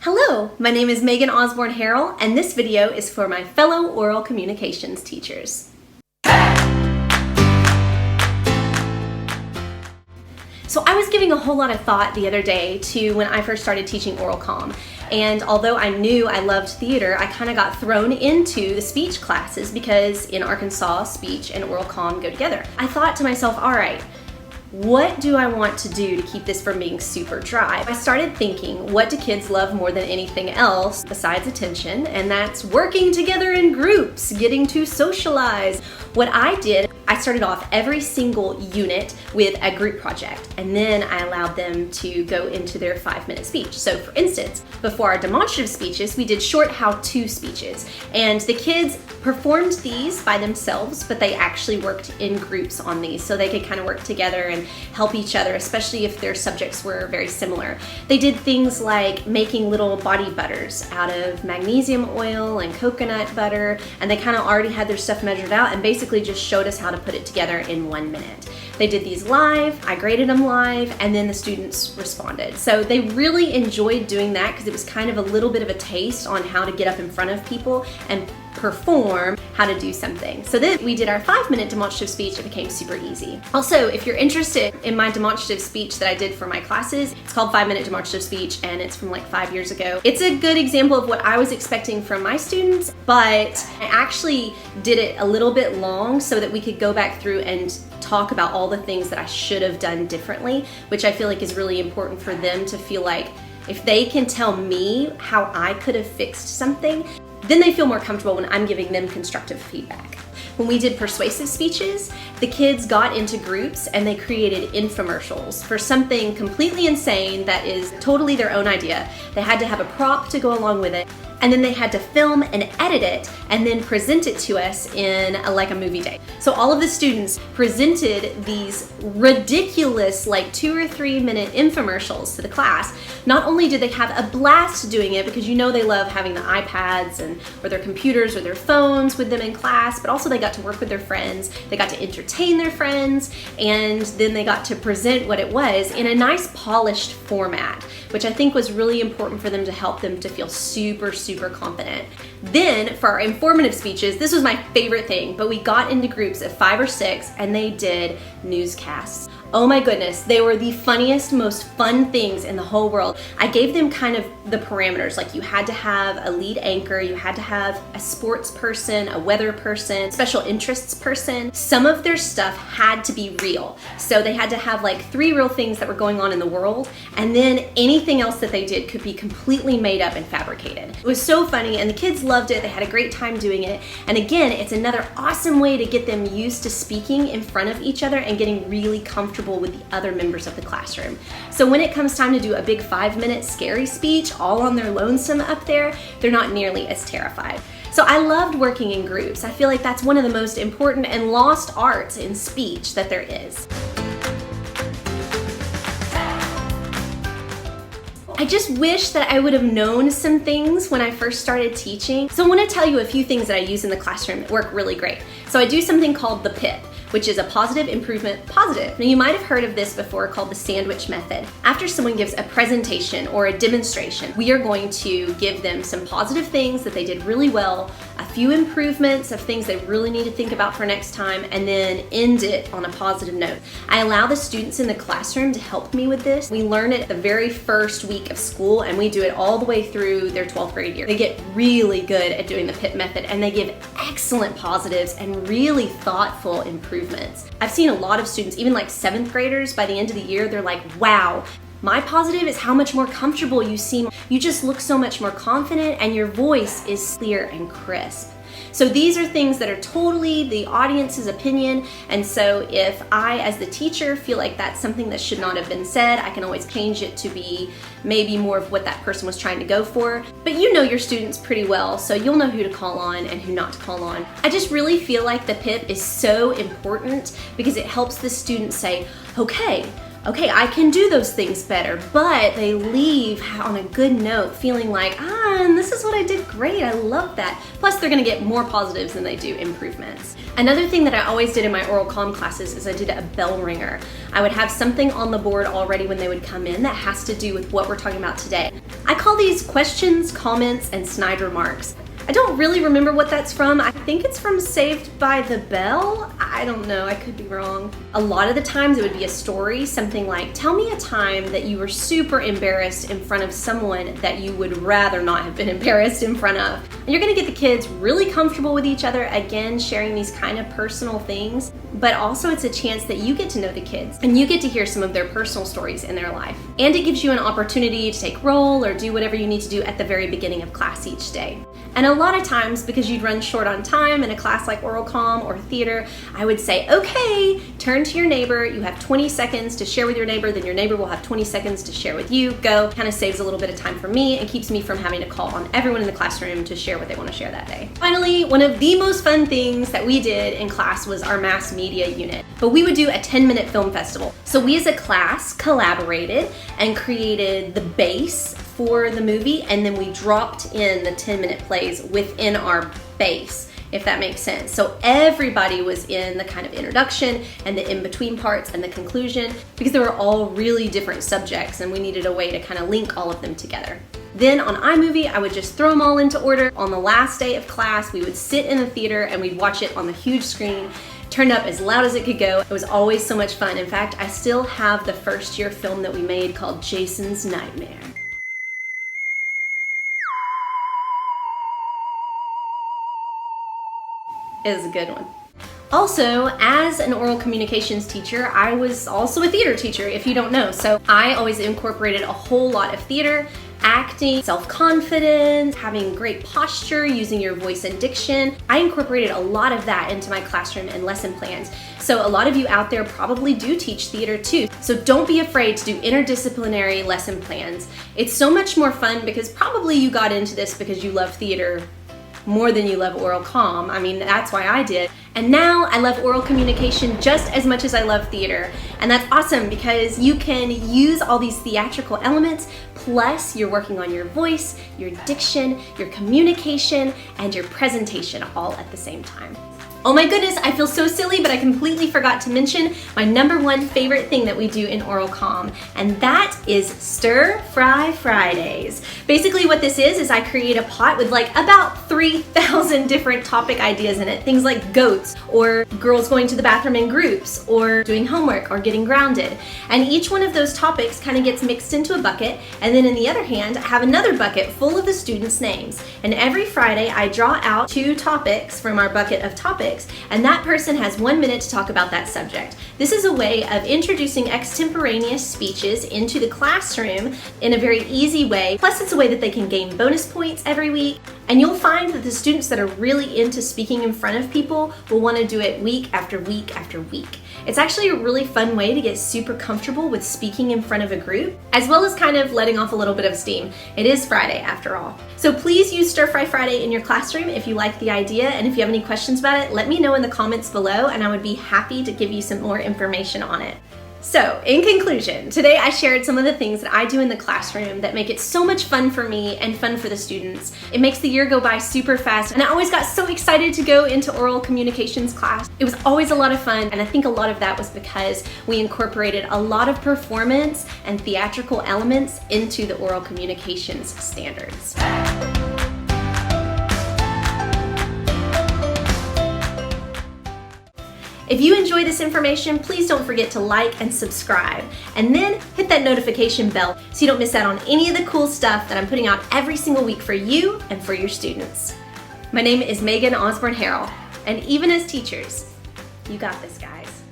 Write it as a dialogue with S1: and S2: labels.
S1: Hello, my name is Megan Osborne Harrell, and this video is for my fellow oral communications teachers. So I was giving a whole lot of thought the other day to when I first started teaching oral comm. And although I knew I loved theater, I kind of got thrown into the speech classes because in Arkansas, speech and oral comm go together. I thought to myself, all right, what do I want to do to keep this from being super dry? I started thinking, what do kids love more than anything else besides attention? And that's working together in groups, getting to socialize. What I did, I started off every single unit with a group project, and then I allowed them to go into their 5-minute speech. So for instance, before our demonstrative speeches, we did short how-to speeches, and the kids performed these by themselves, but they actually worked in groups on these so they could kind of work together and help each other, especially if their subjects were very similar. They did things like making little body butters out of magnesium oil and coconut butter, and they kind of already had their stuff measured out and basically just showed us how to put it together in 1 minute. They did these live, I graded them live, and then the students responded. So they really enjoyed doing that because it was kind of a little bit of a taste on how to get up in front of people and perform how to do something. So then we did our 5-minute demonstrative speech. It became super easy. Also, if you're interested in my demonstrative speech that I did for my classes, it's called 5-minute demonstrative speech, and it's from like 5 years ago. It's a good example of what I was expecting from my students, but I actually did it a little bit long so that we could go back through and talk about all the things that I should have done differently, which I feel like is really important for them to feel like if they can tell me how I could have fixed something, then they feel more comfortable when I'm giving them constructive feedback. When we did persuasive speeches, the kids got into groups and they created infomercials for something completely insane that is totally their own idea. They had to have a prop to go along with it, and then they had to film and edit it and then present it to us in like a movie day. So all of the students presented these ridiculous like 2 or 3 minute infomercials to the class. Not only did they have a blast doing it because you know they love having the iPads and or their computers or their phones with them in class, but also they got to work with their friends, they got to entertain their friends, and then they got to present what it was in a nice polished format, which I think was really important for them to help them to feel super confident. Then for our informative speeches, this was my favorite thing, but we got into groups of 5 or 6 and they did newscasts. Oh my goodness, they were the funniest, most fun things in the whole world. I gave them kind of the parameters, like you had to have a lead anchor, you had to have a sports person, a weather person, special interests person. Some of their stuff had to be real. So they had to have like 3 real things that were going on in the world, and then anything else that they did could be completely made up and fabricated. It was so funny and the kids loved it. They had a great time doing it. And again, it's another awesome way to get them used to speaking in front of each other and getting really comfortable with the other members of the classroom. So when it comes time to do a big 5-minute scary speech all on their lonesome up there, they're not nearly as terrified. So I loved working in groups. I feel like that's one of the most important and lost arts in speech that there is. I just wish that I would have known some things when I first started teaching. So I want to tell you a few things that I use in the classroom that work really great. So I do something called the PIP, which is a positive improvement positive. Now you might have heard of this before, called the sandwich method. After someone gives a presentation or a demonstration, we are going to give them some positive things that they did really well, a few improvements of things they really need to think about for next time, and then end it on a positive note. I allow the students in the classroom to help me with this. We learn it the very first week of school, and we do it all the way through their 12th grade year. They get really good at doing the PIP method, and they give excellent positives and really thoughtful improvements. I've seen a lot of students, even like 7th graders, by the end of the year, they're like, wow, my positive is how much more comfortable you seem. You just look so much more confident and your voice is clear and crisp. So these are things that are totally the audience's opinion, and so if I, as the teacher, feel like that's something that should not have been said, I can always change it to be maybe more of what that person was trying to go for. But you know your students pretty well, so you'll know who to call on and who not to call on. I just really feel like the PIP is so important because it helps the student say, okay, okay, I can do those things better, but they leave on a good note feeling like, and this is what I did great, I love that. Plus they're gonna get more positives than they do improvements. Another thing that I always did in my oral comm classes is I did a bell ringer. I would have something on the board already when they would come in that has to do with what we're talking about today. I call these questions, comments, and snide remarks. I don't really remember what that's from. I think it's from Saved by the Bell. I don't know, I could be wrong. A lot of the times it would be a story, something like, tell me a time that you were super embarrassed in front of someone that you would rather not have been embarrassed in front of. And you're gonna get the kids really comfortable with each other, again, sharing these kind of personal things, but also it's a chance that you get to know the kids and you get to hear some of their personal stories in their life. And it gives you an opportunity to take roll or do whatever you need to do at the very beginning of class each day. And a lot of times, because you'd run short on time in a class like oral comm or theater, I would say, okay, turn to your neighbor, you have 20 seconds to share with your neighbor, then your neighbor will have 20 seconds to share with you. Go. Kind of saves a little bit of time for me and keeps me from having to call on everyone in the classroom to share what they want to share that day. Finally, one of the most fun things that we did in class was our mass media unit. But we would do a 10-minute film festival. So we as a class collaborated and created the base for the movie, and then we dropped in the 10-minute plays within our base, if that makes sense. So everybody was in the kind of introduction and the in-between parts and the conclusion, because they were all really different subjects and we needed a way to kind of link all of them together. Then on iMovie, I would just throw them all into order. On the last day of class, we would sit in the theater and we'd watch it on the huge screen, turned up as loud as it could go. It was always so much fun. In fact, I still have the first year film that we made called Jason's Nightmare. It was a good one. Also, as an oral communications teacher, I was also a theater teacher, if you don't know. So I always incorporated a whole lot of theater, acting, self-confidence, having great posture, using your voice and diction. I incorporated a lot of that into my classroom and lesson plans. So a lot of you out there probably do teach theater too. So don't be afraid to do interdisciplinary lesson plans. It's so much more fun because probably you got into this because you love theater more than you love oral comm. I mean, that's why I did. And now I love oral communication just as much as I love theater. And that's awesome because you can use all these theatrical elements, plus you're working on your voice, your diction, your communication, and your presentation all at the same time. Oh my goodness, I feel so silly, but I completely forgot to mention my #1 favorite thing that we do in oral comm, and that is Stir Fry Fridays. Basically what this is I create a pot with like about 3,000 different topic ideas in it. Things like goats, or girls going to the bathroom in groups, or doing homework, or getting grounded. And each one of those topics kind of gets mixed into a bucket, and then in the other hand, I have another bucket full of the students' names. And every Friday, I draw out 2 topics from our bucket of topics, and that person has 1 minute to talk about that subject. This is a way of introducing extemporaneous speeches into the classroom in a very easy way. Plus it's a way that they can gain bonus points every week. And you'll find that the students that are really into speaking in front of people will want to do it week after week after week. It's actually a really fun way to get super comfortable with speaking in front of a group, as well as kind of letting off a little bit of steam. It is Friday after all. So please use Stir Fry Friday in your classroom if you like the idea, and if you have any questions about it, let me know in the comments below and I would be happy to give you some more information on it. So, in conclusion, today I shared some of the things that I do in the classroom that make it so much fun for me and fun for the students. It makes the year go by super fast, and I always got so excited to go into oral communications class. It was always a lot of fun, and I think a lot of that was because we incorporated a lot of performance and theatrical elements into the oral communications standards. If you enjoy this information, please don't forget to like and subscribe, and then hit that notification bell so you don't miss out on any of the cool stuff that I'm putting out every single week for you and for your students. My name is Megan Osborne Harrell, and even as teachers, you got this, guys.